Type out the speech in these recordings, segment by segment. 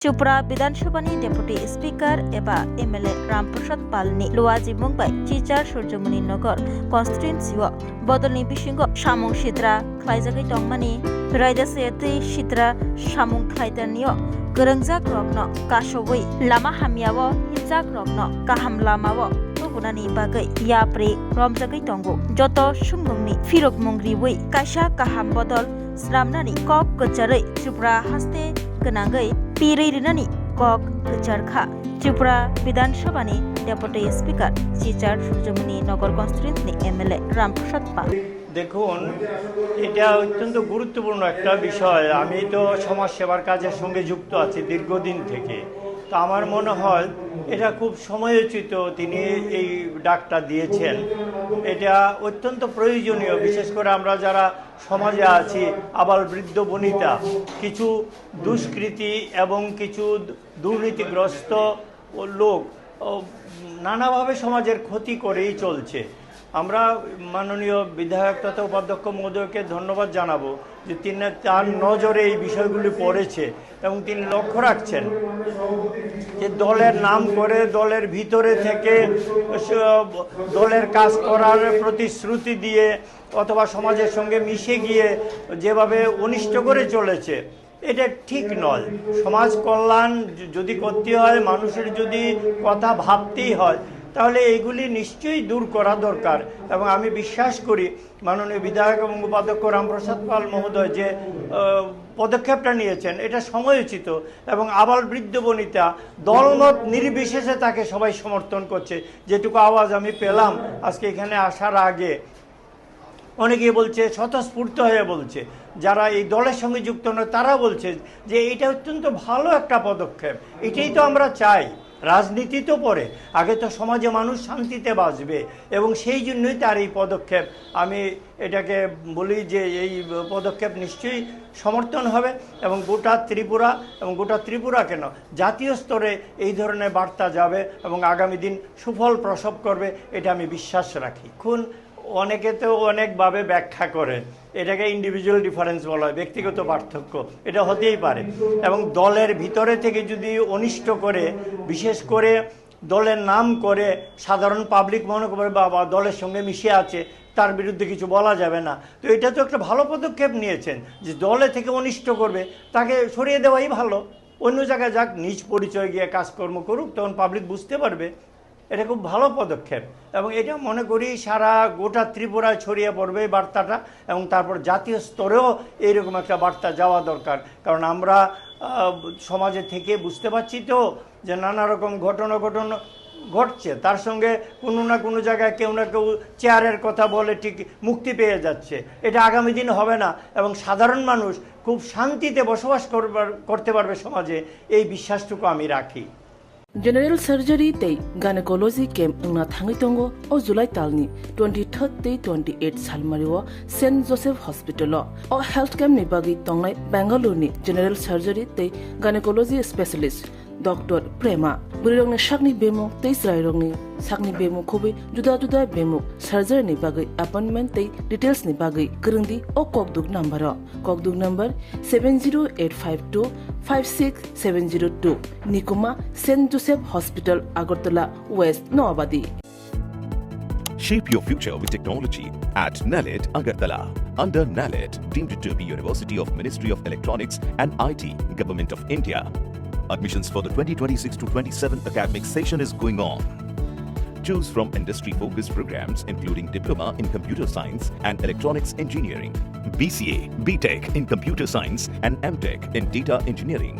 चुपरा विधानसभानि deputy speaker एबा MLA Ramprasad पालनि लुवाजी Mumbai चिचार सूर्यमुनि नगर कन्स्टिट्युएन्सिव बदलनि बिसिंग सामुं सिद्रा ख्लाइजाखै दंमानि रायदासे तै सिद्रा सामुं ख्लाइदानियो गोरोंजाक रगनो कासबै लामा हामियाव हिजाक रगनो काहाम लामाव गुनानि बागै याप्रे रमजागै दंगो जत सुंगुंनि फिरक मुंग्रिवै कायसा काहाम बदल स्रामनानि कक गचारै त्रिपुरा हास्ते गोनाङै पिरैरिनानि कक गचारखा त्रिपुरा विधानसभानि डेपुटी स्पीकर चिचार सूर्यमुनि नगर कन्स्टिट्युएन्सिनि एमएलए रामप्रसाद पाल। দেখুন, এটা অত্যন্ত গুরুত্বপূর্ণ একটা বিষয়। আমি তো সমাজ সেবার কাজের সঙ্গে যুক্ত আছি দীর্ঘদিন থেকে। তো আমার মনে হয় এটা খুব সময়োচিত তিনি এই ডাকটা দিয়েছেন। এটা অত্যন্ত প্রয়োজনীয়, বিশেষ করে আমরা যারা সমাজে আছি, আবাল বৃদ্ধ বনিতা, কিছু দুষ্কৃতী এবং কিছু দুর্নীতিগ্রস্ত লোক নানাভাবে সমাজের ক্ষতি করেই চলছে। আমরা মাননীয় বিধায়ক তথা উপাধ্যক্ষ মহোদয়কে ধন্যবাদ জানাবো যে তিনি তার নজরে এই বিষয়গুলি পড়েছে এবং তিনি লক্ষ্য রাখছেন যে দলের নাম করে দলের ভিতরে থেকে দলের কাজ করার প্রতিশ্রুতি দিয়ে অথবা সমাজের সঙ্গে মিশে গিয়ে যেভাবে অনিষ্ট করে চলেছে, এটা ঠিক নয়। সমাজ কল্যাণ যদি করতে হয়, মানুষের যদি কথা ভাবতেই হয়, তাহলে এইগুলি নিশ্চয়ই দূর করা দরকার। এবং আমি বিশ্বাস করি মাননীয় বিধায়ক এবং উপাধ্যক্ষ রামপ্রসাদ পাল মহোদয় যে পদক্ষেপটা নিয়েছেন এটা সময়োচিত এবং আবাল বৃদ্ধ বনিতা দলমত নির্বিশেষে তাকে সবাই সমর্থন করছে। যেটুকু আওয়াজ আমি পেলাম আজকে এখানে আসার আগে, অনেকে বলছে, স্বতঃস্ফূর্ত হয়ে বলছে, যারা এই দলের সঙ্গে যুক্ত নয় তারা বলছে যে এটা অত্যন্ত ভালো একটা পদক্ষেপ। এটাই তো আমরা চাই। রাজনীতি তো পরে, আগে তো সমাজে মানুষ শান্তিতে বাঁচবে এবং সেই জন্যই তার এই পদক্ষেপ। আমি এটাকে বলি যে এই পদক্ষেপ নিশ্চয়ই সমর্থন হবে এবং গোটা ত্রিপুরা কেন জাতীয় স্তরে এই ধরনের বার্তা যাবে এবং আগামী দিন সুফল প্রসব করবে, এটা আমি বিশ্বাস রাখি। এখন অনেকে তো অনেকভাবে ব্যাখ্যা করে, এটাকে ইন্ডিভিজুয়াল ডিফারেন্স বলা হয়, ব্যক্তিগত পার্থক্য, এটা হতেই পারে। এবং দলের ভিতরে থেকে যদি অনিষ্ট করে, বিশেষ করে দলের নাম করে সাধারণ পাবলিক মনে করে বা দলের সঙ্গে মিশে আছে, তার বিরুদ্ধে কিছু বলা যাবে না। তো এটা তো একটা ভালো পদক্ষেপ নিয়েছেন যে দলে থেকে অনিষ্ট করবে তাকে সরিয়ে দেওয়াই ভালো, অন্য জায়গায় যাক, নিজ পরিচয় গিয়ে কাজকর্ম করুক, তখন পাবলিক বুঝতে পারবে। এটা খুব ভালো পদক্ষেপ এবং এটা মনে করি সারা গোটা ত্রিপুরায় ছড়িয়ে পড়বে এই বার্তাটা এবং তারপর জাতীয় স্তরেও এইরকম একটা বার্তা যাওয়া দরকার। কারণ আমরা সমাজে থেকে বুঝতে পারছি তো যে নানা রকম ঘটনা ঘটছে, তার সঙ্গে কোনো না কোনো জায়গায় কেউ না কেউ চেয়ারের কথা বলে ঠিক মুক্তি পেয়ে যাচ্ছে। এটা আগামী দিন হবে না এবং সাধারণ মানুষ খুব শান্তিতে বসবাস করতে পারবে সমাজে, এই বিশ্বাসটুকু আমি রাখি। General surgery tei gynecology camp ngna thangi tongo o July talni 23rd tei 28 salmariwa St Joseph Hospital o health camp ni bagi tongnai Bangalore ni general surgery tei gynecology specialist Dr. Prema burirong ni shakni bemuk tei srairong ni sakni bemuk khobi juda bemuk surgery ni bagai appointment tei details ni bagai kerengdi o kokduk number 70852 56702 Nikuma St. Joseph Hospital, Agartala West, Noabadi. Shape your future with technology at NALET Agartala. Under NALET, deemed to be University of Ministry of Electronics and IT, Government of India. Admissions for the 2026-27 academic session is going on. Choose from industry-focused programs including Diploma in Computer Science and Electronics Engineering, BCA, BTech in Computer Science and MTech in Data Engineering.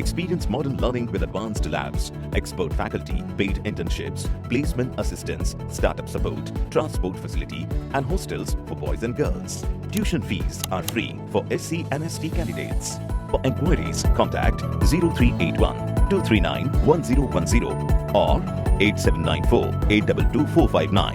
Experience modern learning with advanced labs, expert faculty, paid internships, placement assistance, startup support, transport facility and hostels for boys and girls. Tuition fees are free for SC and ST candidates. For enquiries, contact 0381 239 1010 or 8794 822 459.